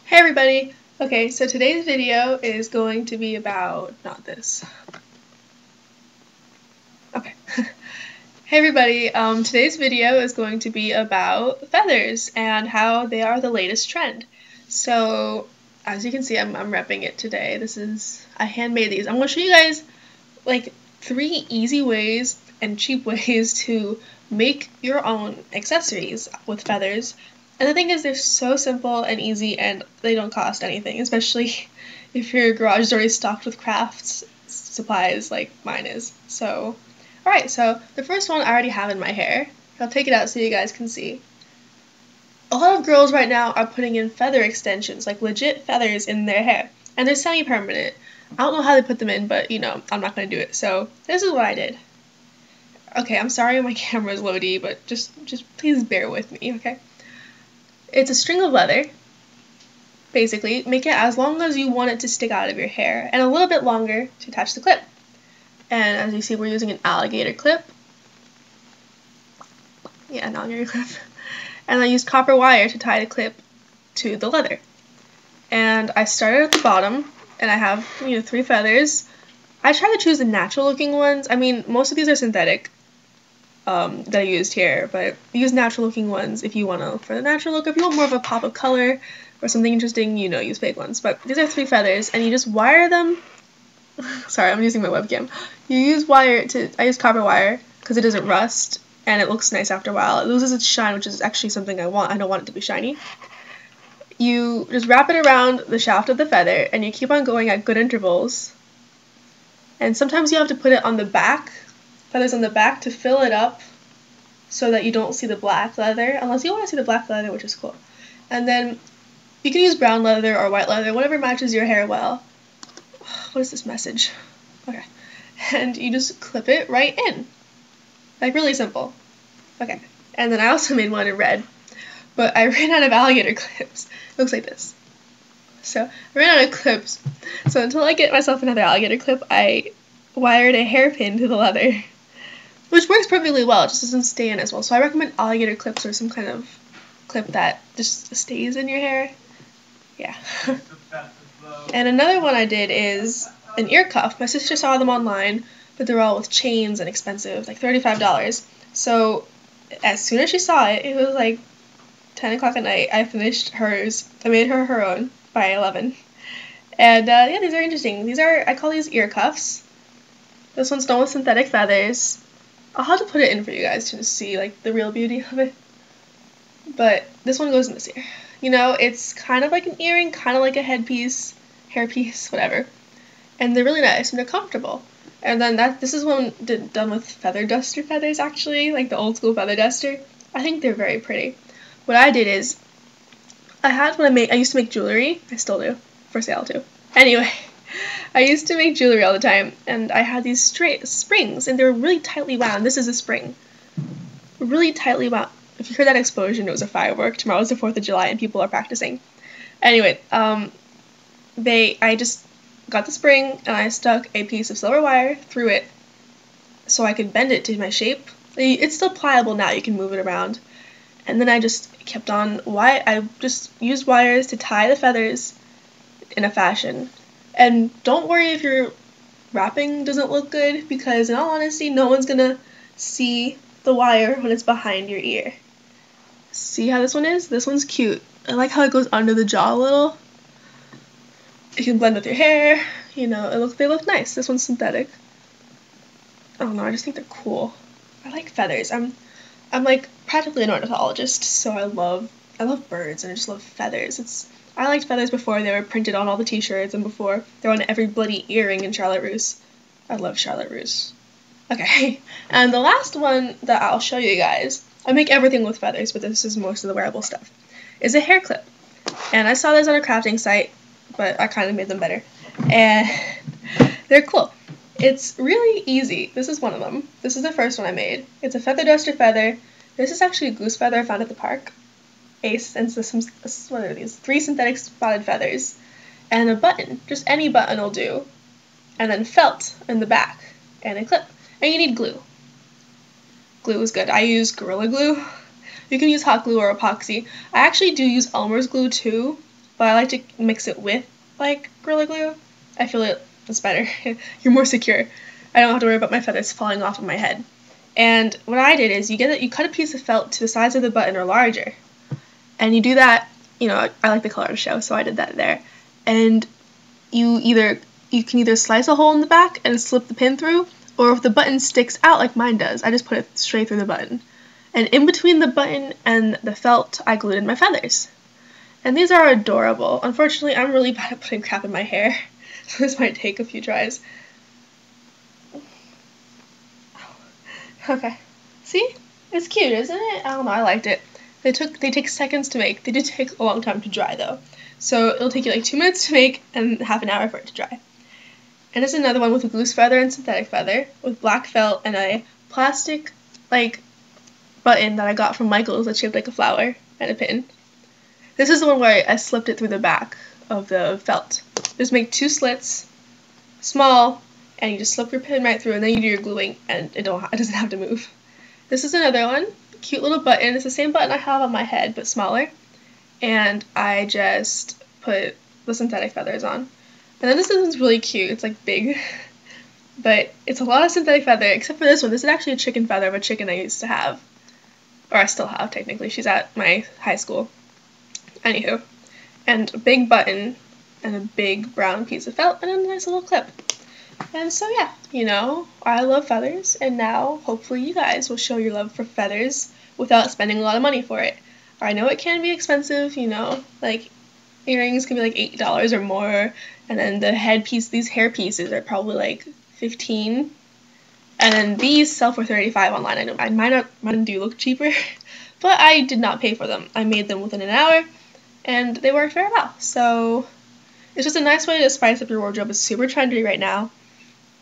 Hey everybody! Okay, so today's video is going to be about, not this. Okay. Hey everybody, today's video is going to be about feathers and how they are the latest trend. So, as you can see, I'm repping it today. I handmade these. I'm going to show you guys like 3 easy ways and cheap ways to make your own accessories with feathers. And the thing is, they're so simple and easy and they don't cost anything, especially if your garage is already stocked with crafts supplies like mine is. So, alright, so the first one I already have in my hair. I'll take it out so you guys can see. A lot of girls right now are putting in feather extensions, like legit feathers in their hair. And they're semi-permanent. I don't know how they put them in, but you know, I'm not going to do it. So, this is what I did. Okay, I'm sorry my camera is low-D, but just please bear with me, okay? It's a string of leather, basically. Make it as long as you want it to stick out of your hair, and a little bit longer to attach the clip. And as you see, we're using an alligator clip. Yeah, an alligator clip. And I used copper wire to tie the clip to the leather. And I started at the bottom, and I have, 3 feathers. I try to choose the natural looking ones. I mean, most of these are synthetic. That I used here, but use natural looking ones if you want to look for the natural look. If you want more of a pop of color or something interesting, use fake ones. But these are 3 feathers, and you just wire them. Sorry, I'm using my webcam. You use I use copper wire because it doesn't rust and it looks nice after a while. It loses its shine, which is actually something I want. I don't want it to be shiny. You just wrap it around the shaft of the feather, and you keep on going at good intervals. And sometimes you have to put it on the back. Feathers on the back to fill it up so that you don't see the black leather, unless you want to see the black leather, which is cool. And then you can use brown leather or white leather, whatever matches your hair well. What is this message? Okay. And you just clip it right in. Like, really simple. Okay. And then I also made one in red, but I ran out of alligator clips. It looks like this. So I ran out of clips. So until I get myself another alligator clip, I wired a hairpin to the leather. Which works perfectly well, it just doesn't stay in as well. So I recommend alligator clips or some kind of clip that just stays in your hair. Yeah. And another one I did is an ear cuff. My sister saw them online, but they're all with chains and expensive, like $35. So as soon as she saw it, it was like 10 o'clock at night. I finished hers. I made her own by 11. And yeah, these are interesting. I call these ear cuffs. This one's done with synthetic feathers. I'll have to put it in for you guys to see like the real beauty of it. But this one goes in this ear. It's kind of like an earring, kind of like a hairpiece, whatever. And they're really nice and they're comfortable. And then this is one done with feather duster feathers actually, like the old school feather duster. I think they're very pretty. What I did is I used to make jewelry. I still do, for sale too. Anyway. I used to make jewelry all the time, and I had these straight springs, and they were really tightly wound. This is a spring. Really tightly wound. If you heard that explosion, it was a firework. Tomorrow is the 4th of July, and people are practicing. Anyway, I just got the spring, and I stuck a piece of silver wire through it so I could bend it to my shape. It's still pliable now. You can move it around. And then I just kept on. I just used wires to tie the feathers in a fashion. And don't worry if your wrapping doesn't look good, because in all honesty, no one's gonna see the wire when it's behind your ear. See how this one is? This one's cute. I like how it goes under the jaw a little. You can blend with your hair, they look nice. This one's synthetic. I don't know, I just think they're cool. I like feathers. I'm like practically an ornithologist, so I love birds and I just love feathers. I liked feathers before they were printed on all the t-shirts and before they were on every bloody earring in Charlotte Russe. I love Charlotte Russe. Okay, and the last one that I'll show you guys, I make everything with feathers, but this is most of the wearable stuff, is a hair clip. And I saw this on a crafting site, but I kind of made them better. And they're cool. It's really easy. This is one of them. This is the first one I made. It's a feather duster feather. This is actually a goose feather I found at the park. What are these? 3 synthetic spotted feathers, and a button. Just any button will do. And then felt in the back, and a clip. And you need glue. Glue is good. I use Gorilla Glue. You can use hot glue or epoxy. I actually do use Elmer's glue too, but I like to mix it with like Gorilla Glue. I feel it's better. You're more secure. I don't have to worry about my feathers falling off of my head. And what I did is you cut a piece of felt to the size of the button or larger, and you do that. You know, I like the color of the show, so I did that there. And you can either slice a hole in the back and slip the pin through, or if the button sticks out like mine does, I just put it straight through the button. And in between the button and the felt, I glued in my feathers. And these are adorable. Unfortunately, I'm really bad at putting crap in my hair, so this might take a few tries. Okay. See? It's cute, isn't it? I don't know, I liked it. They take seconds to make. They did take a long time to dry though. So it'll take you like 2 minutes to make and half an hour for it to dry. And this is another one with a goose feather and synthetic feather with black felt and a plastic like button that I got from Michael's that's shaped like a flower and a pin. This is the one where I slipped it through the back of the felt. Just make 2 slits, small, and you just slip your pin right through, and then you do your gluing, and it doesn't have to move. This is another one, cute little button. It's the same button I have on my head, but smaller. And I just put the synthetic feathers on. And then this one's really cute. It's like big, but it's a lot of synthetic feather, except for this one. This is actually a chicken feather of a chicken I used to have, or I still have technically. She's at my high school. Anywho, and a big button and a big brown piece of felt and a nice little clip. And so yeah, you know, I love feathers, and now hopefully you guys will show your love for feathers without spending a lot of money for it. I know it can be expensive, you know, like earrings can be like $8 or more, and then the headpiece, these hair pieces are probably like $15, and then these sell for $35 online. I know mine do look cheaper, but I did not pay for them. I made them within an hour, and they worked very well. So it's just a nice way to spice up your wardrobe. It's super trendy right now,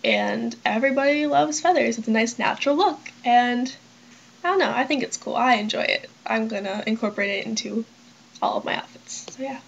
and everybody loves feathers. It's a nice natural look, and I don't know, I think it's cool. I enjoy it. I'm gonna incorporate it into all of my outfits. So yeah.